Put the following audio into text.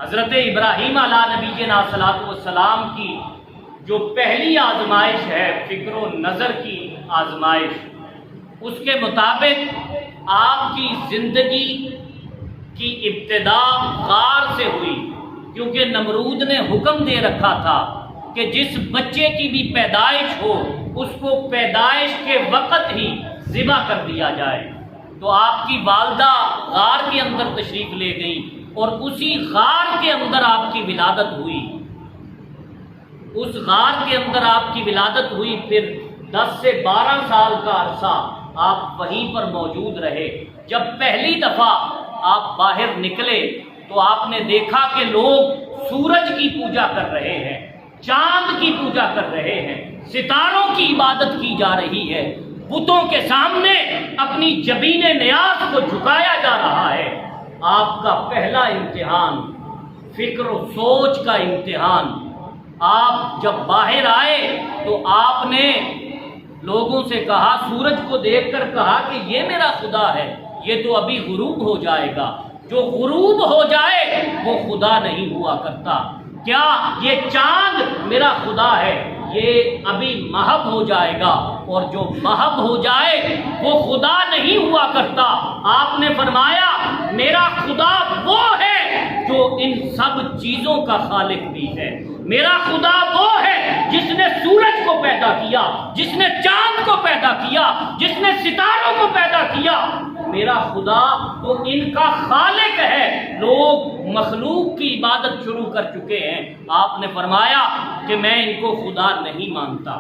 حضرت ابراہیم علیہ نبینا صلاۃ والسلام کی جو پہلی آزمائش ہے فکر و نظر کی آزمائش، اس کے مطابق آپ کی زندگی کی ابتدا غار سے ہوئی، کیونکہ نمرود نے حکم دے رکھا تھا کہ جس بچے کی بھی پیدائش ہو اس کو پیدائش کے وقت ہی ذبح کر دیا جائے۔ تو آپ کی والدہ غار کے اندر تشریف لے گئیں اور اسی غار کے اندر آپ کی ولادت ہوئی، اس غار کے اندر آپ کی ولادت ہوئی۔ پھر 10 سے 12 سال کا عرصہ آپ وہیں پر موجود رہے۔ جب پہلی دفعہ آپ باہر نکلے تو آپ نے دیکھا کہ لوگ سورج کی پوجا کر رہے ہیں، چاند کی پوجا کر رہے ہیں، ستاروں کی عبادت کی جا رہی ہے، بتوں کے سامنے اپنی جبین نیاز کو جھکایا جا رہا ہے۔ آپ کا پہلا امتحان فکر و سوچ کا امتحان۔ آپ جب باہر آئے تو آپ نے لوگوں سے کہا، سورج کو دیکھ کر کہا کہ یہ میرا خدا ہے، یہ تو ابھی غروب ہو جائے گا، جو غروب ہو جائے وہ خدا نہیں ہوا کرتا۔ کیا یہ چاند میرا خدا ہے، یہ ابھی محب ہو جائے گا، اور جو محب ہو جائے وہ خدا نہیں ہوا کرتا۔ آپ نے فرمایا میرا خدا وہ ہے جو ان سب چیزوں کا خالق بھی ہے، میرا خدا وہ ہے جس نے سورج کو پیدا کیا، جس نے چاند کو پیدا کیا، جس نے ستاروں کو پیدا کیا، میرا خدا تو ان کا خالق ہے۔ لوگ مخلوق کی عبادت شروع کر چکے ہیں۔ آپ نے فرمایا کہ میں ان کو خدا نہیں مانتا۔